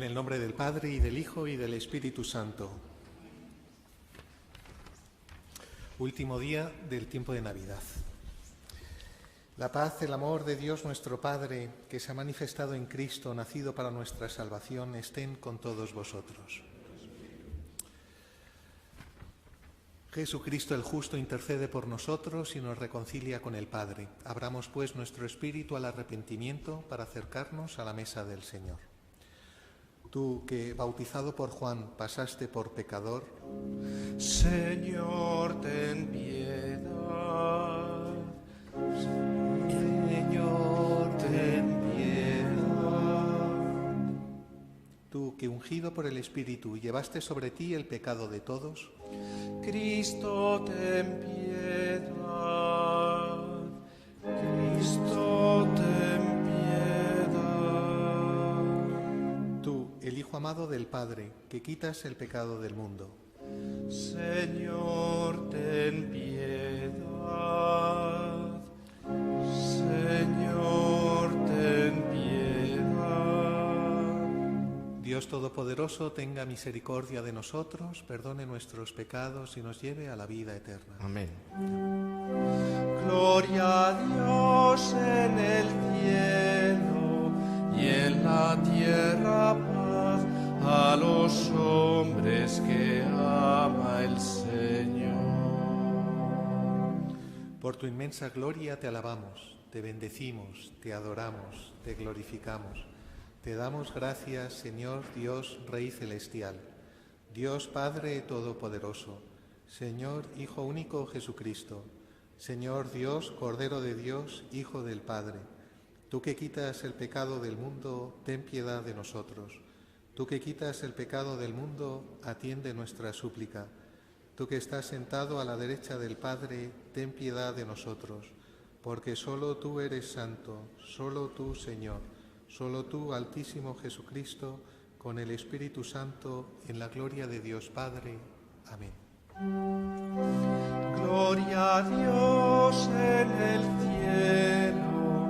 En el nombre del Padre, y del Hijo, y del Espíritu Santo. Último día del tiempo de Navidad. La paz, el amor de Dios nuestro Padre, que se ha manifestado en Cristo, nacido para nuestra salvación, estén con todos vosotros. Jesucristo el justo intercede por nosotros y nos reconcilia con el Padre. Abramos pues nuestro espíritu al arrepentimiento para acercarnos a la mesa del Señor. Tú que, bautizado por Juan, pasaste por pecador, Señor, ten piedad. Señor, ten piedad. tú que, ungido por el Espíritu, llevaste sobre ti el pecado de todos, Cristo, ten piedad. Cristo, ten piedad. tú, el Hijo amado del Padre, que quitas el pecado del mundo, Señor, ten piedad. Señor, ten piedad. Dios Todopoderoso, tenga misericordia de nosotros, perdone nuestros pecados y nos lleve a la vida eterna. Amén. Gloria a Dios en el cielo y en la tierra paz a los hombres que ama el Señor. Por tu inmensa gloria te alabamos, te bendecimos, te adoramos, te glorificamos. Te damos gracias, Señor Dios, Rey Celestial, Dios Padre Todopoderoso, Señor Hijo único Jesucristo, Señor Dios, Cordero de Dios, Hijo del Padre. Tú que quitas el pecado del mundo, ten piedad de nosotros. Tú que quitas el pecado del mundo, atiende nuestra súplica. Tú que estás sentado a la derecha del Padre, ten piedad de nosotros, porque solo tú eres santo, solo tú, Señor, solo tú, Altísimo Jesucristo, con el Espíritu Santo, en la gloria de Dios Padre. Amén. Gloria a Dios en el cielo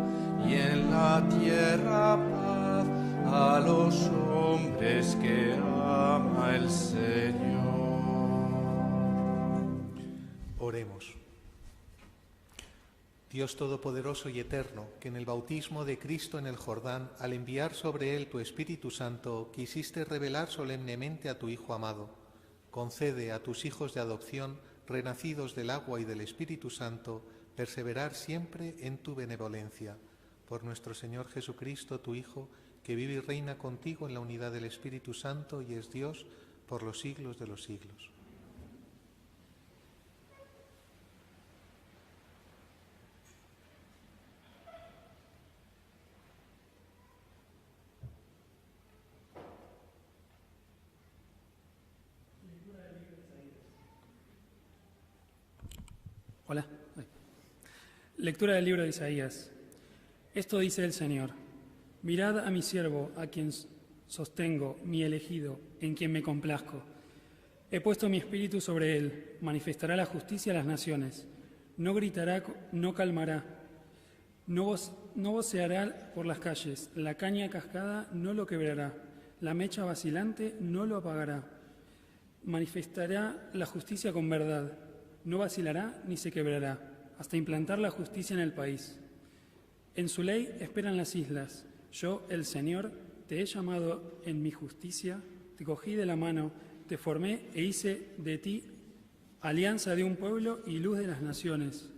y en la tierra paz a los hombres que ama el Señor. Oremos. Dios Todopoderoso y Eterno, que en el bautismo de Cristo en el Jordán, al enviar sobre él tu Espíritu Santo, quisiste revelar solemnemente a tu Hijo amado, concede a tus hijos de adopción, renacidos del agua y del Espíritu Santo, perseverar siempre en tu benevolencia. Por nuestro Señor Jesucristo, tu Hijo, que vive y reina contigo en la unidad del Espíritu Santo y es Dios por los siglos de los siglos. Hola. Lectura del libro de Isaías. Esto dice el Señor: mirad a mi siervo, a quien sostengo, mi elegido, en quien me complazco. He puesto mi espíritu sobre él, manifestará la justicia a las naciones. No gritará, no calmará, no voceará por las calles. La caña cascada no lo quebrará, la mecha vacilante no lo apagará. Manifestará la justicia con verdad. No vacilará ni se quebrará, hasta implantar la justicia en el país. En su ley esperan las islas. Yo, el Señor, te he llamado en mi justicia, te cogí de la mano, te formé e hice de ti alianza de un pueblo y luz de las naciones,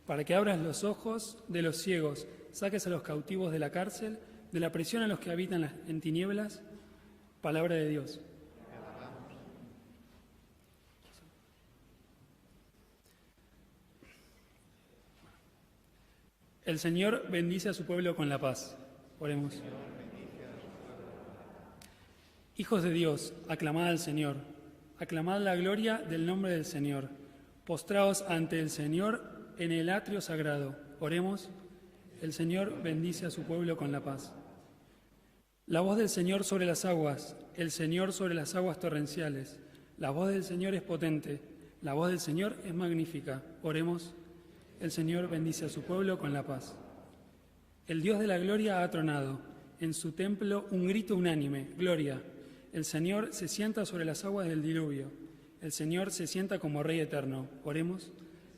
para que abras los ojos de los ciegos, saques a los cautivos de la cárcel, de la prisión a los que habitan en tinieblas. Palabra de Dios. El Señor bendice a su pueblo con la paz. Oremos. Hijos de Dios, aclamad al Señor, aclamad la gloria del nombre del Señor. Postraos ante el Señor en el atrio sagrado. Oremos. El Señor bendice a su pueblo con la paz. La voz del Señor sobre las aguas, el Señor sobre las aguas torrenciales. La voz del Señor es potente, la voz del Señor es magnífica. Oremos. El Señor bendice a su pueblo con la paz. El Dios de la gloria ha tronado, En su templo un grito unánime, gloria. El Señor se sienta sobre las aguas del diluvio. El Señor se sienta como Rey eterno. Oremos.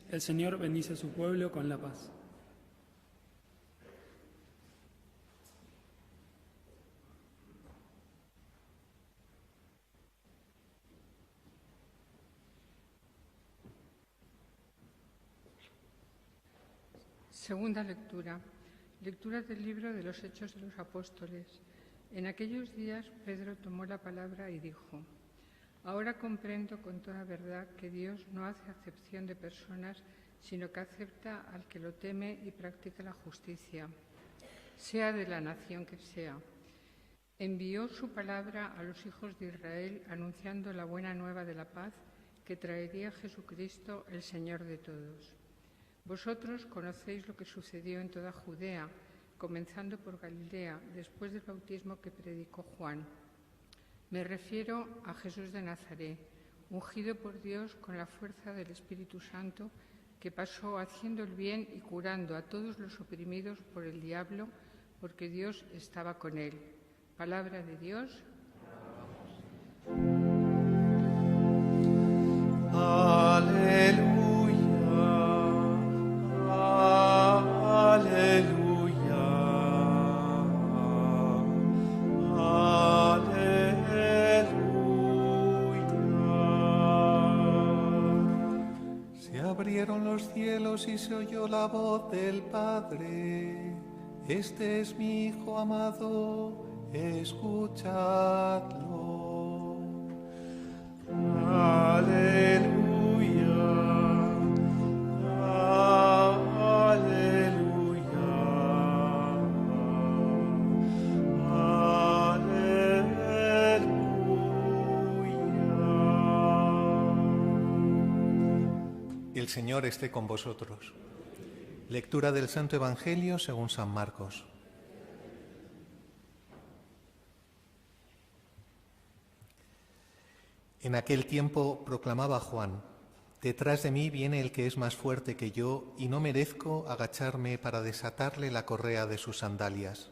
El Señor bendice a su pueblo con la paz. Segunda lectura. Lectura del libro de los Hechos de los Apóstoles. En aquellos días Pedro tomó la palabra y dijo: Ahora comprendo con toda verdad que Dios no hace acepción de personas, sino que acepta al que lo teme y practica la justicia, sea de la nación que sea. Envió su palabra a los hijos de Israel anunciando la buena nueva de la paz que traería Jesucristo, el Señor de todos. Vosotros conocéis lo que sucedió en toda Judea, comenzando por Galilea, después del bautismo que predicó Juan. Me refiero a Jesús de Nazaret, ungido por Dios con la fuerza del Espíritu Santo, que pasó haciendo el bien y curando a todos los oprimidos por el diablo, porque Dios estaba con él. Palabra de Dios. Aleluya. Los cielos y se oyó la voz del Padre. Este es mi Hijo amado, escuchadlo. Aleluya, aleluya, El Señor esté con vosotros. Lectura del Santo Evangelio según San Marcos. En aquel tiempo proclamaba Juan: Detrás de mí viene el que es más fuerte que yo, y no merezco agacharme para desatarle la correa de sus sandalias.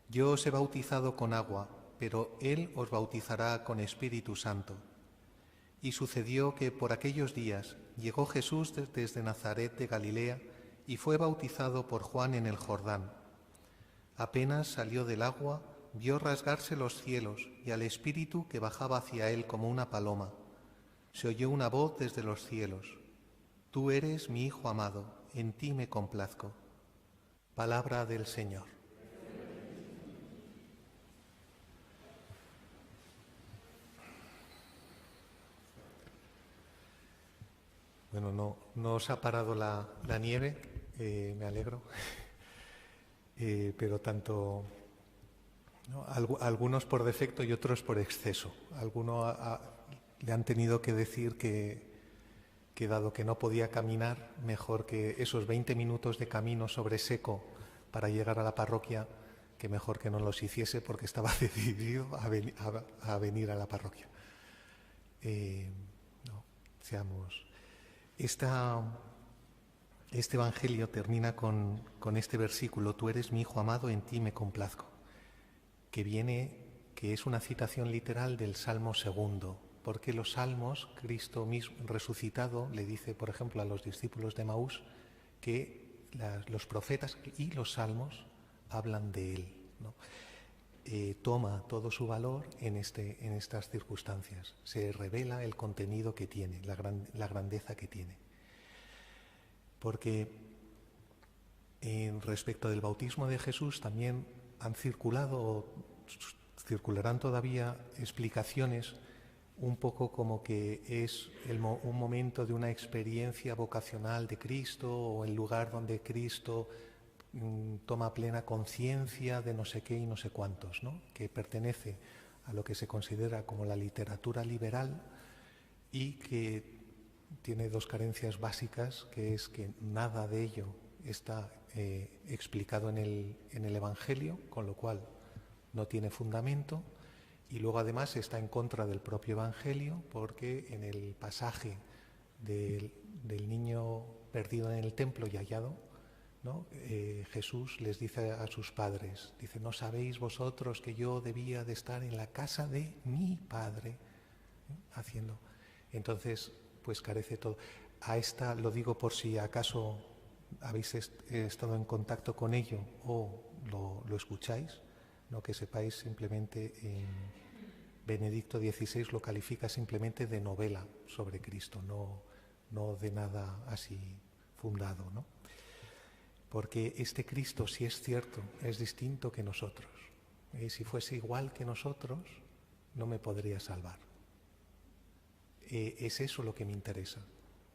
Yo os he bautizado con agua, pero él os bautizará con Espíritu Santo. Y sucedió que por aquellos días llegó Jesús desde Nazaret de Galilea y fue bautizado por Juan en el Jordán. Apenas salió del agua, vio rasgarse los cielos y al Espíritu que bajaba hacia él como una paloma. Se oyó una voz desde los cielos: Tú eres mi Hijo amado, en ti me complazco. Palabra del Señor. Bueno, no os ha parado la nieve, me alegro, pero tanto ¿no? Algunos por defecto y otros por exceso. Algunos le han tenido que decir que dado que no podía caminar, mejor que esos 20 minutos de camino sobre seco para llegar a la parroquia, que mejor que no los hiciese porque estaba decidido a venir a la parroquia. Este Evangelio termina con este versículo: Tú eres mi Hijo amado, en ti me complazco, que es una citación literal del Salmo 2, porque los salmos, Cristo mismo resucitado le dice, por ejemplo, a los discípulos de Emaús que los profetas y los salmos hablan de él, ¿no? Toma todo su valor en estas circunstancias. Se revela el contenido que tiene, la grandeza que tiene. Porque respecto del bautismo de Jesús también circularán todavía explicaciones un poco como que es un momento de una experiencia vocacional de Cristo, o el lugar donde Cristo toma plena conciencia de no sé qué y no sé cuántos, ¿no? Que pertenece a lo que se considera como la literatura liberal y que tiene dos carencias básicas, que es que nada de ello está explicado en el Evangelio, con lo cual no tiene fundamento, y luego además está en contra del propio Evangelio, porque en el pasaje del niño perdido en el templo y hallado, ¿no? Jesús les dice a sus padres, dice, ¿no sabéis vosotros que yo debía de estar en la casa de mi Padre? Haciendo. Entonces, pues carece todo. A esta lo digo por si acaso habéis estado en contacto con ello o lo escucháis, ¿no? Que sepáis simplemente Benedicto XVI lo califica simplemente de novela sobre Cristo, no de nada así fundado, ¿no? Porque este Cristo, si es cierto, es distinto que nosotros. Si fuese igual que nosotros, no me podría salvar. Es eso lo que me interesa,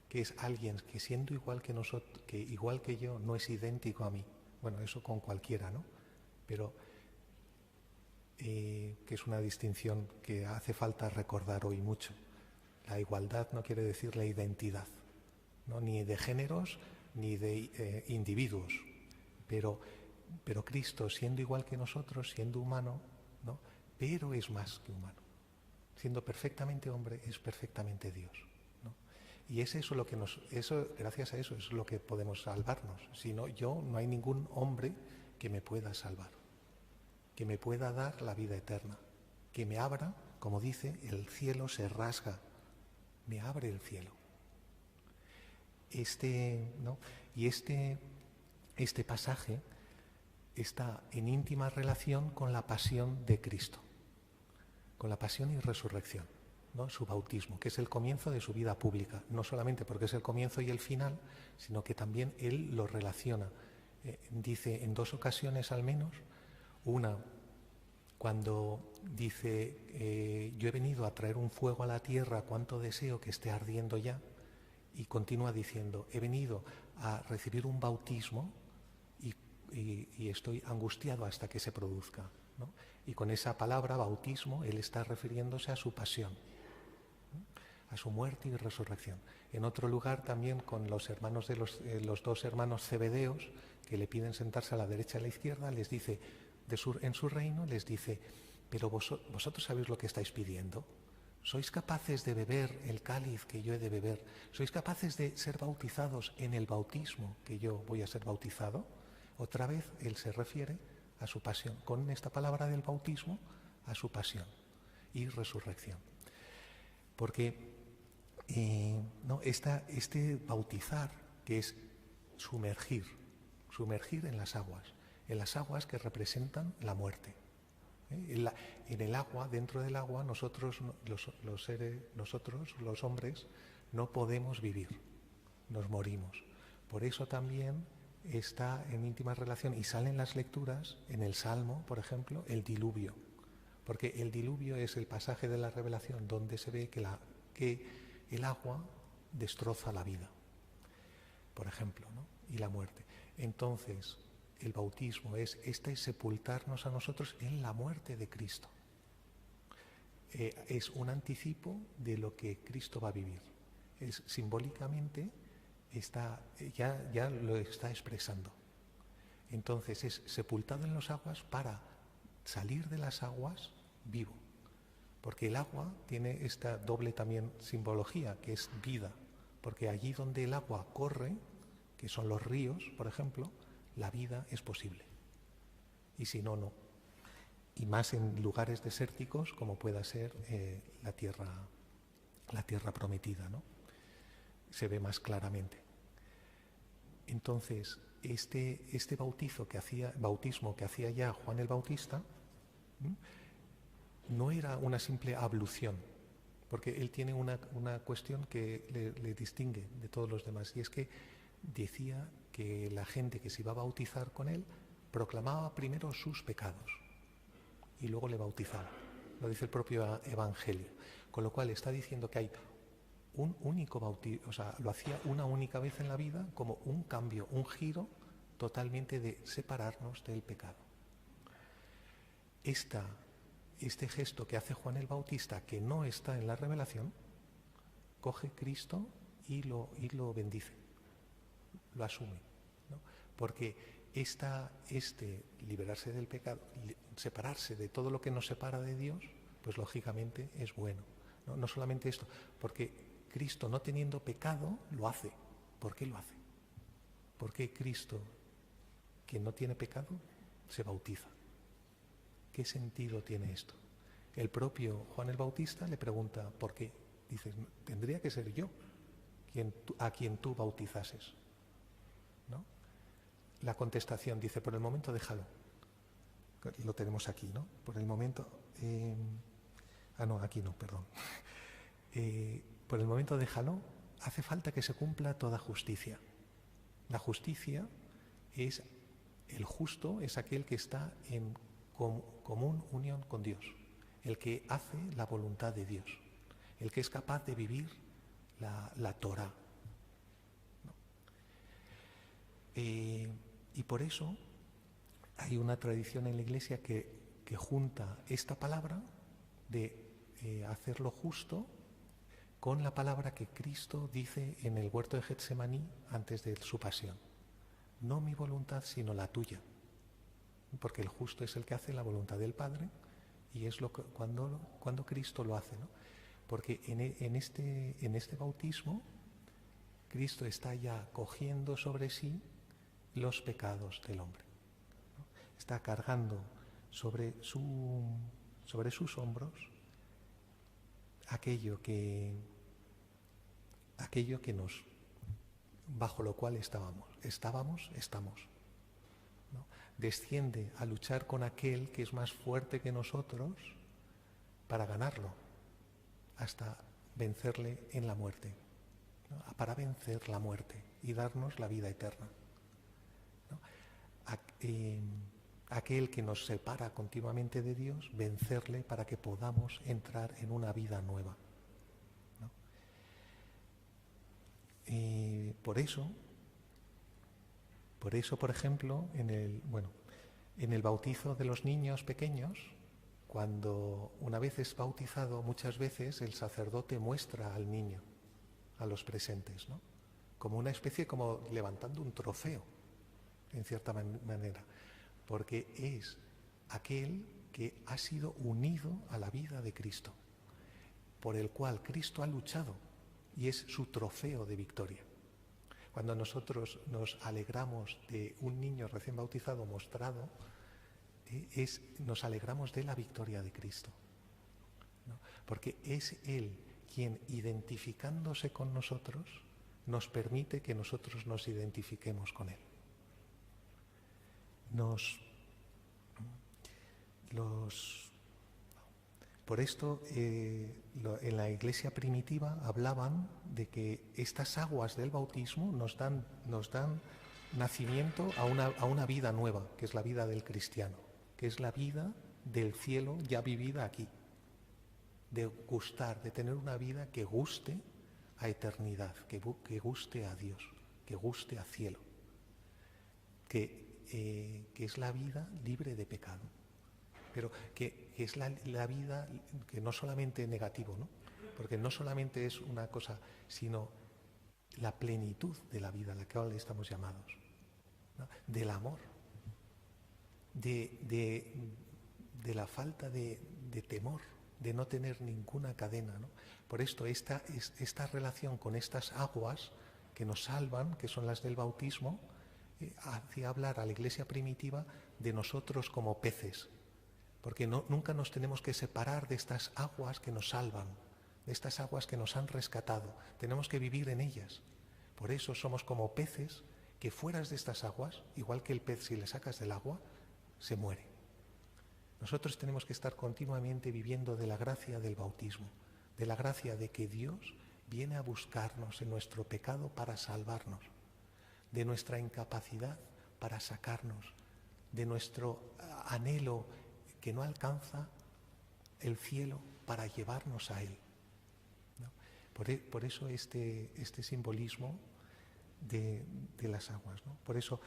que es alguien que siendo igual que nosotros, que igual que yo, no es idéntico a mí. Bueno, eso con cualquiera, ¿no? Pero que es una distinción que hace falta recordar hoy mucho. La igualdad no quiere decir la identidad, ¿no? Ni de géneros ni de individuos, pero Cristo, siendo igual que nosotros, siendo humano, ¿no? Pero es más que humano. Siendo perfectamente hombre, es perfectamente Dios, ¿no? Y es eso lo que gracias a eso es lo que podemos salvarnos. Si no, no hay ningún hombre que me pueda salvar, que me pueda dar la vida eterna, que me abra, como dice, el cielo se rasga, me abre el cielo. ¿No? Y este pasaje está en íntima relación con la pasión de Cristo, con la pasión y resurrección, ¿no? Su bautismo, que es el comienzo de su vida pública, no solamente porque es el comienzo y el final, sino que también él lo relaciona. Dice en 2 ocasiones al menos, una cuando dice yo he venido a traer un fuego a la tierra, cuánto deseo que esté ardiendo ya, y continúa diciendo he venido a recibir un bautismo y estoy angustiado hasta que se produzca, ¿no? Y con esa palabra bautismo él está refiriéndose a su pasión, ¿no? A su muerte y resurrección. En otro lugar también con los hermanos de los 2 hermanos Zebedeos que le piden sentarse a la derecha y a la izquierda, les dice en su reino, les dice, pero vosotros sabéis lo que estáis pidiendo. ¿Sois capaces de beber el cáliz que yo he de beber? ¿Sois capaces de ser bautizados en el bautismo que yo voy a ser bautizado? Otra vez él se refiere a su pasión, con esta palabra del bautismo, a su pasión y resurrección. Porque este bautizar, que es sumergir en las aguas que representan la muerte. En el agua, dentro del agua, nosotros los hombres, no podemos vivir, nos morimos. Por eso también está en íntima relación, y salen las lecturas, en el Salmo, por ejemplo, el diluvio. Porque el diluvio es el pasaje de la Revelación donde se ve que el agua destroza la vida, por ejemplo, ¿no? Y la muerte. Entonces, el bautismo es sepultarnos a nosotros en la muerte de Cristo. Es un anticipo de lo que Cristo va a vivir. Simbólicamente ya lo está expresando. Entonces es sepultado en las aguas para salir de las aguas vivo. Porque el agua tiene esta doble también simbología, que es vida. Porque allí donde el agua corre, que son los ríos, por ejemplo, la vida es posible. Y si no, no. Y más en lugares desérticos como pueda ser la tierra prometida, ¿no? Se ve más claramente. Entonces, este bautismo que hacía ya Juan el Bautista, no era una simple ablución, porque él tiene una cuestión que le distingue de todos los demás, y es que decía que la gente que se iba a bautizar con él proclamaba primero sus pecados y luego le bautizaba. Lo dice el propio Evangelio. Con lo cual está diciendo que hay un único bautismo, o sea, lo hacía una única vez en la vida, como un cambio, un giro totalmente de separarnos del pecado. Este gesto que hace Juan el Bautista, que no está en la Revelación, coge Cristo y lo bendice, lo asume, ¿no? Porque liberarse del pecado, separarse de todo lo que nos separa de Dios, pues lógicamente es bueno, ¿no? No solamente esto, porque Cristo, no teniendo pecado, lo hace. ¿Por qué lo hace? Porque Cristo quien no tiene pecado se bautiza. ¿Qué sentido tiene esto? El propio Juan el Bautista le pregunta por qué. Dice, tendría que ser yo a quien tú bautizases, ¿no? La contestación dice, por el momento déjalo. Lo tenemos aquí, ¿no? Por el momento... no, aquí no, perdón. Por el momento déjalo. Hace falta que se cumpla toda justicia. La justicia es... El justo es aquel que está en común unión con Dios, el que hace la voluntad de Dios, el que es capaz de vivir la Torá, ¿no? Y por eso hay una tradición en la Iglesia que junta esta palabra de hacer lo justo con la palabra que Cristo dice en el huerto de Getsemaní antes de su pasión. No mi voluntad, sino la tuya. Porque el justo es el que hace la voluntad del Padre, y es cuando Cristo lo hace, ¿no? Porque en este bautismo Cristo está ya cogiendo sobre sí los pecados del hombre, ¿no? Está cargando sobre sus hombros aquello que nos, bajo lo cual estamos, ¿no? Desciende a luchar con aquel que es más fuerte que nosotros para ganarlo, hasta vencerle en la muerte, ¿no? Para vencer la muerte y darnos la vida eterna, ¿no? Aquel que nos separa continuamente de Dios, vencerle para que podamos entrar en una vida nueva, ¿no? Por eso, por ejemplo, en el bautizo de los niños pequeños, cuando una vez es bautizado, muchas veces el sacerdote muestra al niño, a los presentes, ¿no? Como una especie, como levantando un trofeo, en cierta manera, porque es aquel que ha sido unido a la vida de Cristo, por el cual Cristo ha luchado, y es su trofeo de victoria. Cuando nosotros nos alegramos de un niño recién bautizado mostrado, nos alegramos de la victoria de Cristo, ¿no? Porque es Él quien, identificándose con nosotros, nos permite que nosotros nos identifiquemos con Él. Por esto, en la Iglesia primitiva hablaban de que estas aguas del bautismo nos dan nacimiento a una vida nueva, que es la vida del cristiano, que es la vida del cielo ya vivida aquí, de gustar, de tener una vida que guste a eternidad, que guste a Dios, que guste a cielo, que es la vida libre de pecado, pero que es la vida que no solamente negativo, ¿no? Porque no solamente es una cosa, sino la plenitud de la vida a la que ahora estamos llamados, ¿no? Del amor, de la falta de temor, de no tener ninguna cadena, ¿no? Por esto esta relación con estas aguas que nos salvan, que son las del bautismo, hace hablar a la Iglesia primitiva de nosotros como peces, porque nunca nos tenemos que separar de estas aguas que nos salvan, de estas aguas que nos han rescatado. Tenemos que vivir en ellas. Por eso somos como peces que fuera de estas aguas, igual que el pez, si le sacas del agua, se muere. Nosotros tenemos que estar continuamente viviendo de la gracia del bautismo, de la gracia de que Dios viene a buscarnos en nuestro pecado para salvarnos, de nuestra incapacidad para sacarnos, de nuestro anhelo que no alcanza el cielo para llevarnos a Él, ¿no? Por eso este simbolismo de las aguas, ¿no? Por eso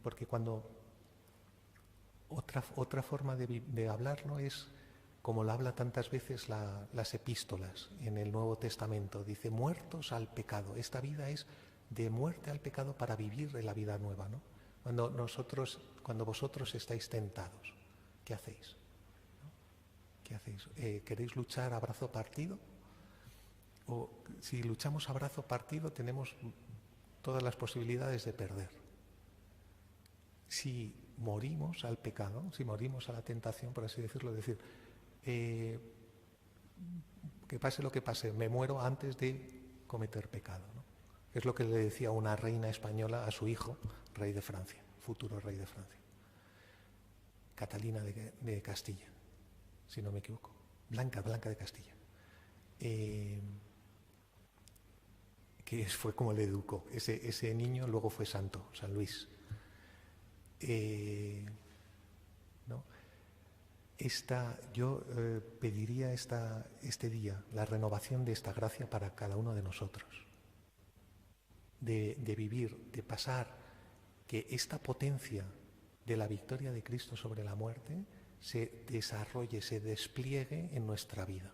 porque cuando otra forma de hablarlo es como lo habla tantas veces las epístolas en el Nuevo Testamento. Dice, muertos al pecado. Esta vida es de muerte al pecado para vivir en la vida nueva, ¿no? Cuando vosotros estáis tentados, ¿qué hacéis? ¿No? ¿Qué hacéis? ¿Queréis luchar a brazo partido? O si luchamos a brazo partido tenemos todas las posibilidades de perder. si morimos al pecado, si morimos a la tentación, por así decirlo, es decir, que pase lo que pase, me muero antes de cometer pecado, ¿no? Es lo que le decía una reina española a su hijo, rey de Francia, futuro rey de Francia, Catalina de Castilla, si no me equivoco, Blanca de Castilla, que fue como le educó. Ese niño luego fue santo, San Luis. ¿No? Yo pediría este día la renovación de esta gracia para cada uno de nosotros, de vivir, de pasar, que esta potencia de la victoria de Cristo sobre la muerte se desarrolle, se despliegue en nuestra vida,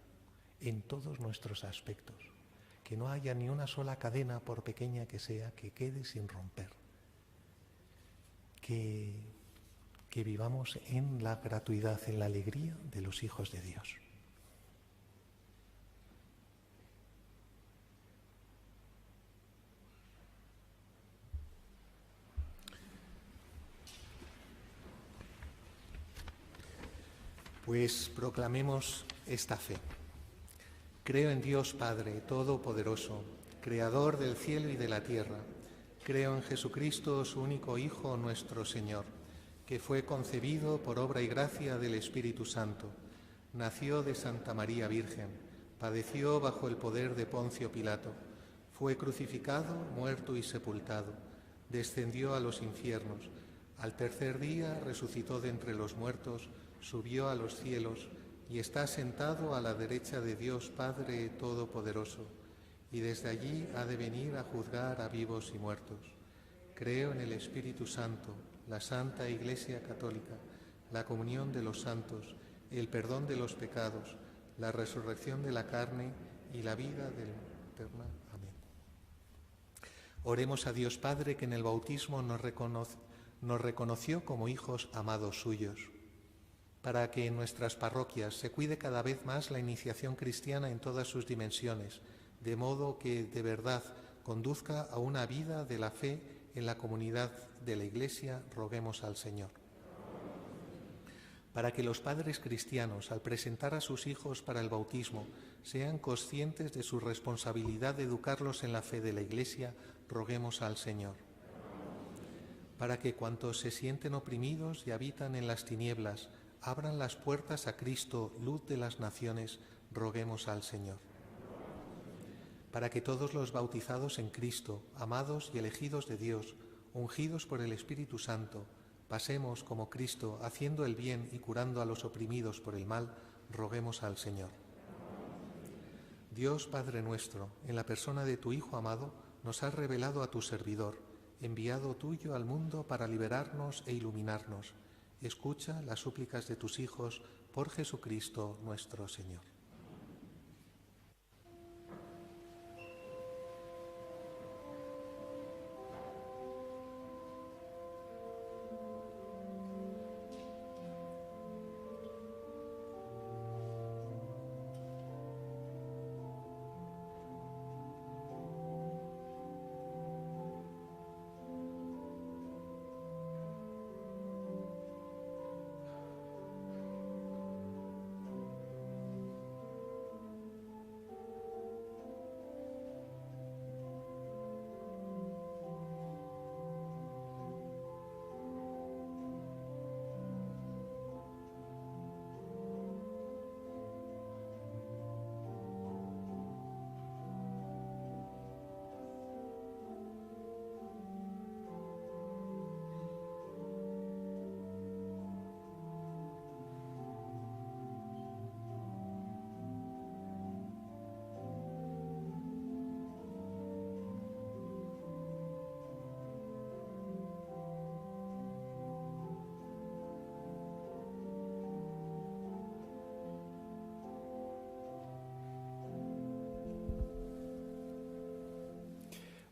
en todos nuestros aspectos, que no haya ni una sola cadena, por pequeña que sea, que quede sin romper, que vivamos en la gratuidad, en la alegría de los hijos de Dios. Pues proclamemos esta fe. Creo en Dios Padre Todopoderoso, Creador del cielo y de la tierra. Creo en Jesucristo, su único Hijo, nuestro Señor, que fue concebido por obra y gracia del Espíritu Santo. Nació de Santa María Virgen, padeció bajo el poder de Poncio Pilato, fue crucificado, muerto y sepultado, descendió a los infiernos, al tercer día resucitó de entre los muertos, subió a los cielos y está sentado a la derecha de Dios Padre Todopoderoso, y desde allí ha de venir a juzgar a vivos y muertos. Creo en el Espíritu Santo, la Santa Iglesia Católica, la comunión de los santos, el perdón de los pecados, la resurrección de la carne y la vida eterna. Amén. Oremos a Dios Padre, que en el bautismo nos reconoció como hijos amados suyos, para que en nuestras parroquias se cuide cada vez más la iniciación cristiana en todas sus dimensiones, de modo que de verdad conduzca a una vida de la fe en la comunidad de la Iglesia. Roguemos al Señor. Para que los padres cristianos, al presentar a sus hijos para el bautismo, sean conscientes de su responsabilidad de educarlos en la fe de la Iglesia, roguemos al Señor. Para que cuantos se sienten oprimidos y habitan en las tinieblas, abran las puertas a Cristo, luz de las naciones, roguemos al Señor. Para que todos los bautizados en Cristo, amados y elegidos de Dios, ungidos por el Espíritu Santo, pasemos como Cristo, haciendo el bien y curando a los oprimidos por el mal, roguemos al Señor. Dios Padre nuestro, en la persona de tu Hijo amado, nos has revelado a tu servidor, enviado tuyo al mundo para liberarnos e iluminarnos. Escucha las súplicas de tus hijos por Jesucristo nuestro Señor.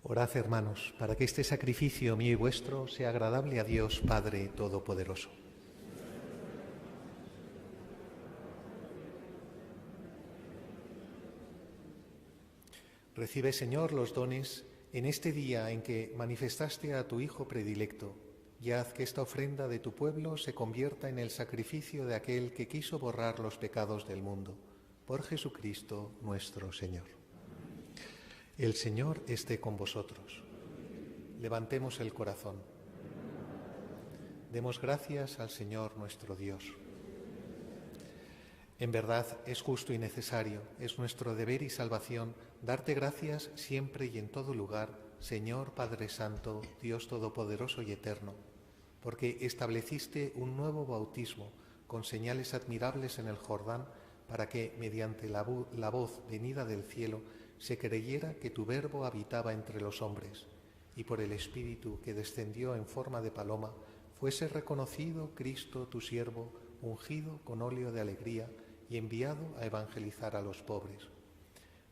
Orad, hermanos, para que este sacrificio mío y vuestro sea agradable a Dios Padre Todopoderoso. Recibe, Señor, los dones en este día en que manifestaste a tu Hijo predilecto y haz que esta ofrenda de tu pueblo se convierta en el sacrificio de aquel que quiso borrar los pecados del mundo. Por Jesucristo nuestro Señor. El Señor esté con vosotros. Levantemos el corazón. Demos gracias al Señor nuestro Dios. En verdad es justo y necesario, es nuestro deber y salvación darte gracias siempre y en todo lugar, Señor Padre Santo, Dios Todopoderoso y Eterno, porque estableciste un nuevo bautismo con señales admirables en el Jordán para que, mediante la voz venida del cielo, se creyera que tu Verbo habitaba entre los hombres, y por el Espíritu que descendió en forma de paloma, fuese reconocido Cristo, tu siervo, ungido con óleo de alegría y enviado a evangelizar a los pobres.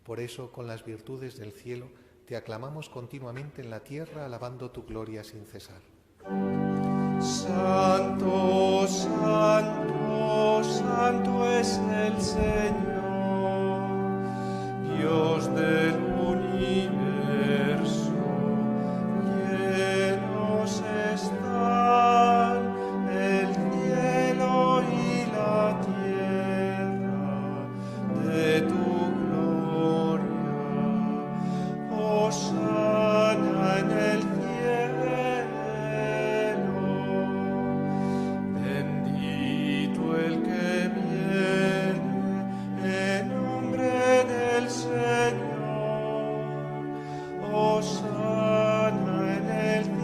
Por eso, con las virtudes del cielo, te aclamamos continuamente en la tierra, alabando tu gloria sin cesar. Santo, santo, santo es el Señor, Dios del universo. Llenos están el cielo y la tierra de tu gloria. Hosana en el cielo. Bendito el que viene en nombre del Señor. Hosana en el cielo.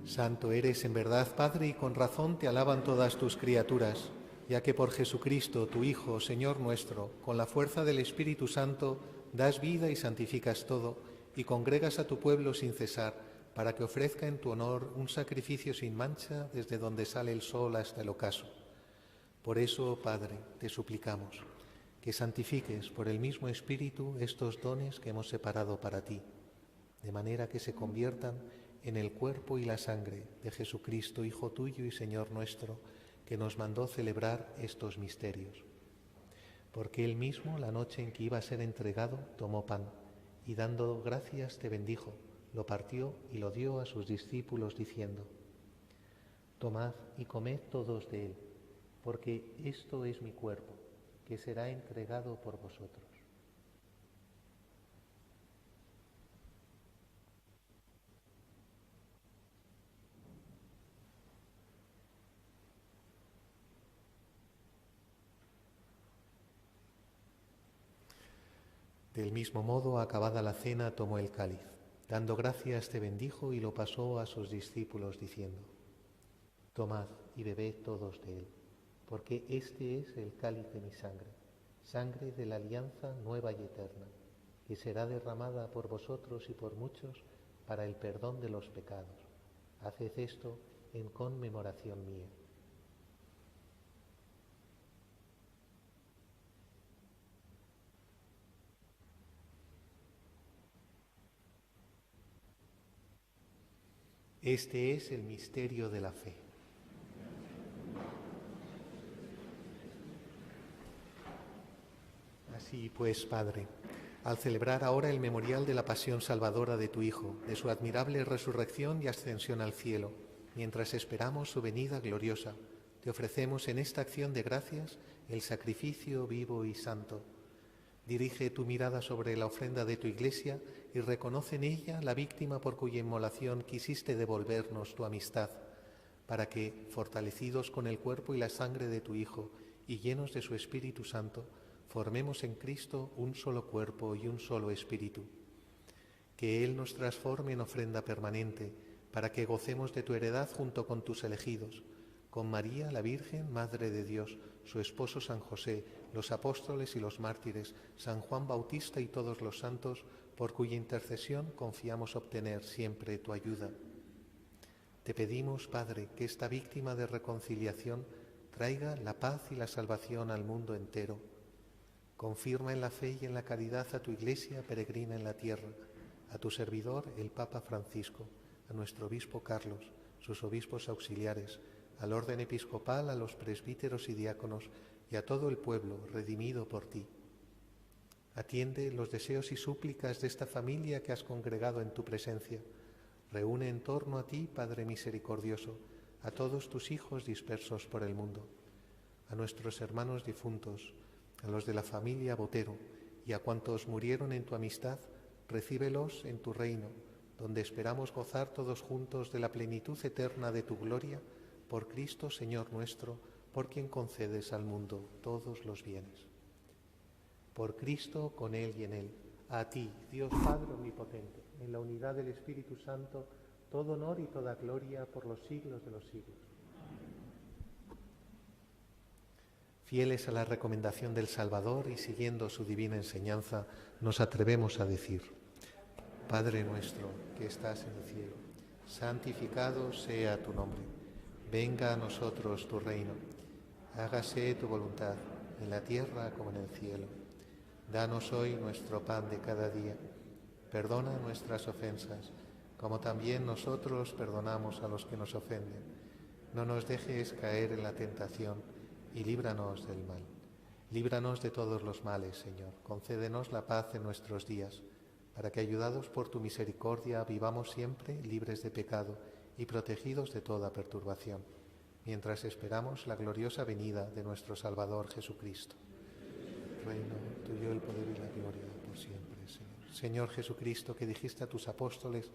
Santo eres en verdad, Padre, y con razón te alaban todas tus criaturas, ya que por Jesucristo, tu Hijo, Señor nuestro, con la fuerza del Espíritu Santo, das vida y santificas todo, y congregas a tu pueblo sin cesar, para que ofrezca en tu honor un sacrificio sin mancha desde donde sale el sol hasta el ocaso. Por eso, Padre, te suplicamos que santifiques por el mismo Espíritu estos dones que hemos separado para ti, de manera que se conviertan en el cuerpo y la sangre de Jesucristo, Hijo tuyo y Señor nuestro, que nos mandó celebrar estos misterios. Porque él mismo, la noche en que iba a ser entregado, tomó pan, y dando gracias te bendijo, lo partió y lo dio a sus discípulos diciendo: Tomad y comed todos de él, porque esto es mi cuerpo, que será entregado por vosotros. Del mismo modo, acabada la cena, tomó el cáliz. Dando gracias te bendijo y lo pasó a sus discípulos diciendo: Tomad y bebed todos de él, porque este es el cáliz de mi sangre, sangre de la alianza nueva y eterna, que será derramada por vosotros y por muchos para el perdón de los pecados. Haced esto en conmemoración mía. Este es el misterio de la fe. Así pues, Padre, al celebrar ahora el memorial de la pasión salvadora de tu Hijo, de su admirable resurrección y ascensión al cielo, mientras esperamos su venida gloriosa, te ofrecemos en esta acción de gracias el sacrificio vivo y santo. Dirige tu mirada sobre la ofrenda de tu Iglesia y reconoce en ella la víctima por cuya inmolación quisiste devolvernos tu amistad, para que, fortalecidos con el cuerpo y la sangre de tu Hijo y llenos de su Espíritu Santo, formemos en Cristo un solo cuerpo y un solo espíritu. Que Él nos transforme en ofrenda permanente, para que gocemos de tu heredad junto con tus elegidos, con María, la Virgen, Madre de Dios, su esposo San José, los apóstoles y los mártires, San Juan Bautista y todos los santos, por cuya intercesión confiamos obtener siempre tu ayuda. Te pedimos, Padre, que esta víctima de reconciliación traiga la paz y la salvación al mundo entero. Confirma en la fe y en la caridad a tu Iglesia peregrina en la tierra, a tu servidor, el Papa Francisco, a nuestro obispo Carlos, sus obispos auxiliares, al orden episcopal, a los presbíteros y diáconos y a todo el pueblo redimido por ti. Atiende los deseos y súplicas de esta familia que has congregado en tu presencia. Reúne en torno a ti, Padre misericordioso, a todos tus hijos dispersos por el mundo, a nuestros hermanos difuntos, a los de la familia Botero y a cuantos murieron en tu amistad, recíbelos en tu reino, donde esperamos gozar todos juntos de la plenitud eterna de tu gloria, por Cristo Señor nuestro, por quien concedes al mundo todos los bienes. Por Cristo, con Él y en Él, a ti, Dios Padre omnipotente, en la unidad del Espíritu Santo, todo honor y toda gloria por los siglos de los siglos. Fieles a la recomendación del Salvador y siguiendo su divina enseñanza, nos atrevemos a decir: Padre nuestro que estás en el cielo, santificado sea tu nombre. Venga a nosotros tu reino. Hágase tu voluntad, en la tierra como en el cielo. Danos hoy nuestro pan de cada día. Perdona nuestras ofensas, como también nosotros perdonamos a los que nos ofenden. No nos dejes caer en la tentación y líbranos del mal. Líbranos de todos los males, Señor. Concédenos la paz en nuestros días, para que, ayudados por tu misericordia, vivamos siempre libres de pecado y protegidos de toda perturbación, mientras esperamos la gloriosa venida de nuestro Salvador Jesucristo. Reino tuyo el poder y la gloria por siempre, Señor. Señor Jesucristo, que dijiste a tus apóstoles: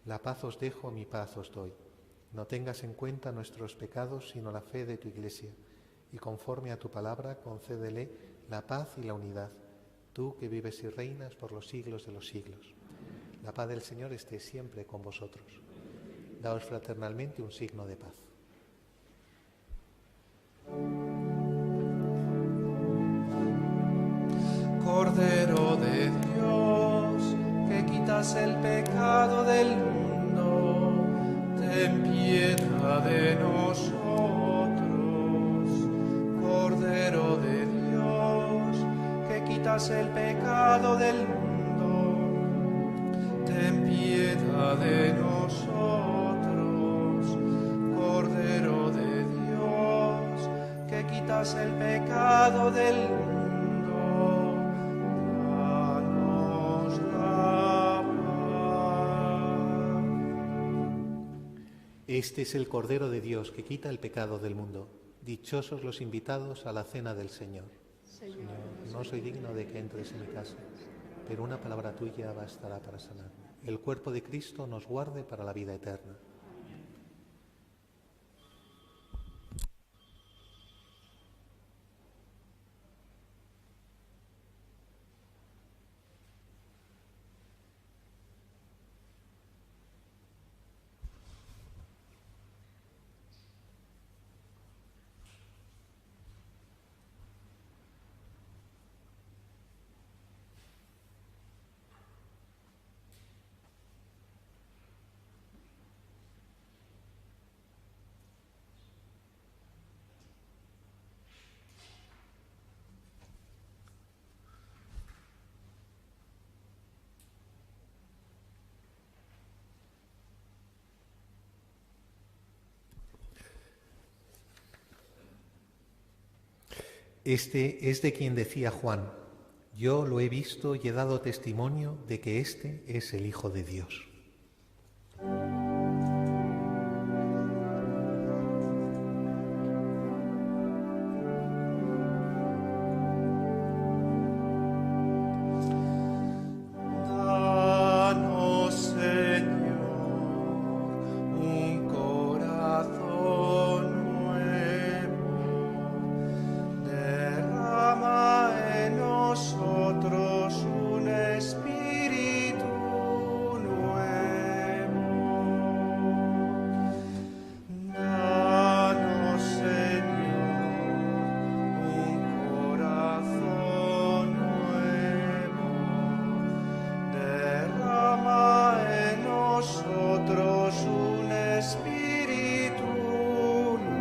la paz os dejo, mi paz os doy. No tengas en cuenta nuestros pecados, sino la fe de tu Iglesia, y conforme a tu palabra, concédele la paz y la unidad, tú que vives y reinas por los siglos de los siglos. La paz del Señor esté siempre con vosotros. Daos fraternalmente un signo de paz. Cordero de Dios, que quitas el pecado del mundo, ten piedad de nosotros. Cordero de Dios, que quitas el pecado del mundo, ten piedad de nosotros. Cordero de Dios, que quitas el pecado del mundo, danos la paz. Este es el Cordero de Dios que quita el pecado del mundo. Dichosos los invitados a la cena del Señor. Señor, no soy digno de que entres en mi casa, pero una palabra tuya bastará para sanarme. El cuerpo de Cristo nos guarde para la vida eterna. Este es de quien decía Juan: yo lo he visto y he dado testimonio de que este es el Hijo de Dios. Danos, Señor, un corazón nuevo. Derrama en nosotros un espíritu nuevo. Danos, Señor, un corazón nuevo. Derrama en nosotros un espíritu nuevo.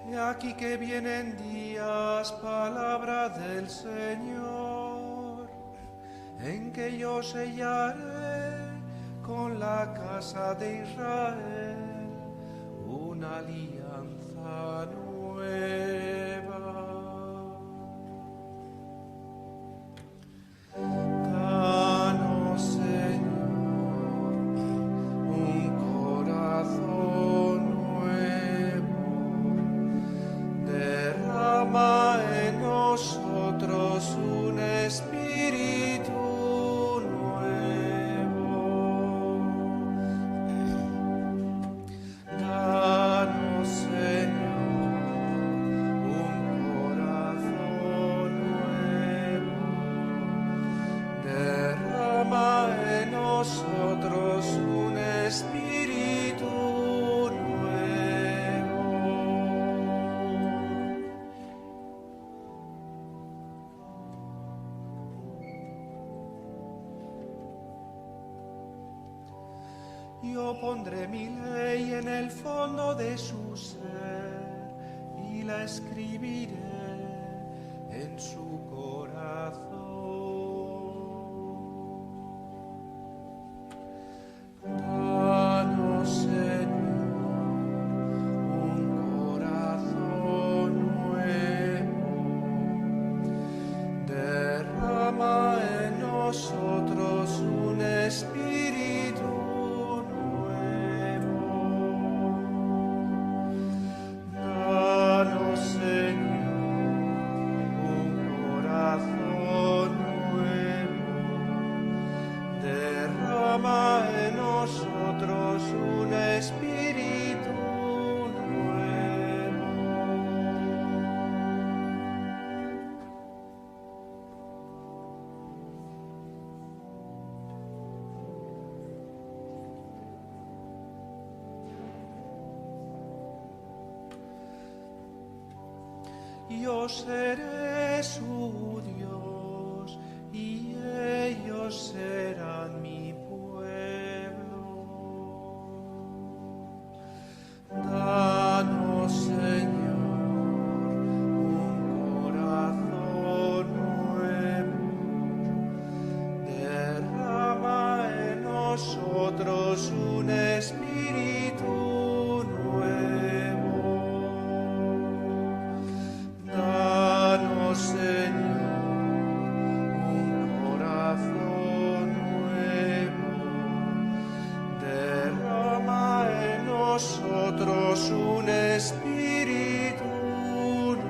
He aquí que vienen días, palabra del Señor, en que yo sellaré con la casa de Israel una alianza nueva. Yo pondré mi ley en el fondo de su ser y la escribiré en su corazón. Danos, Señor, un corazón nuevo. Derrama en nosotros un espíritu nuevo. Danos, Señor, un corazón nuevo. Derrama en nosotros un espíritu nuevo. Yo seré su Dios y ellos serán mi pueblo. Danos, Señor, un corazón nuevo. Derrama en nosotros un espíritu nuevo. Danos, Señor, un corazón nuevo. Derrama en nosotros un espíritu nuevo.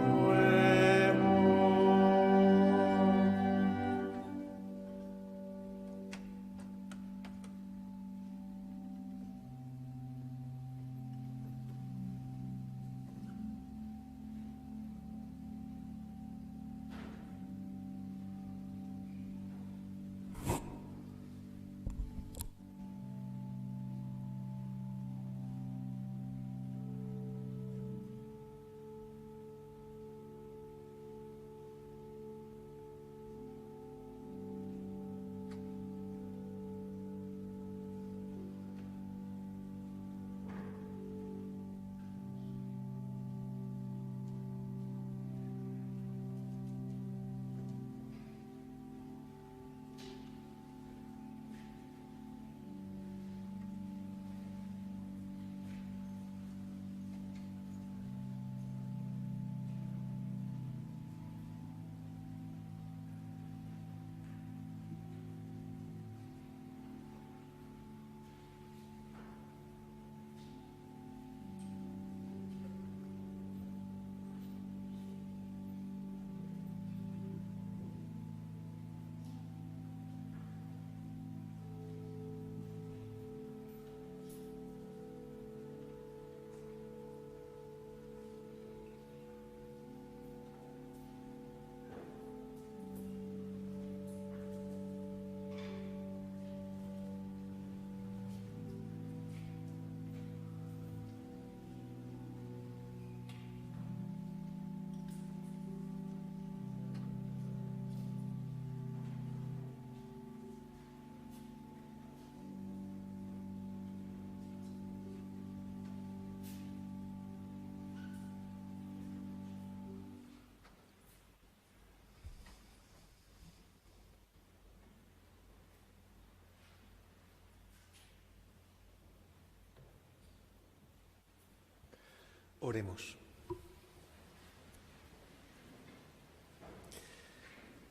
Oremos.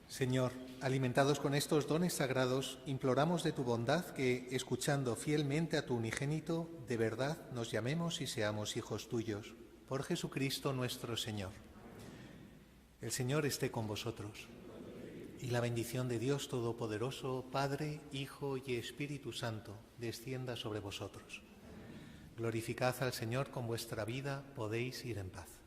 Señor, alimentados con estos dones sagrados, imploramos de tu bondad que, escuchando fielmente a tu unigénito, de verdad nos llamemos y seamos hijos tuyos. Por Jesucristo nuestro Señor. El Señor esté con vosotros. Y la bendición de Dios Todopoderoso, Padre, Hijo y Espíritu Santo, descienda sobre vosotros. Glorificad al Señor con vuestra vida, podéis ir en paz.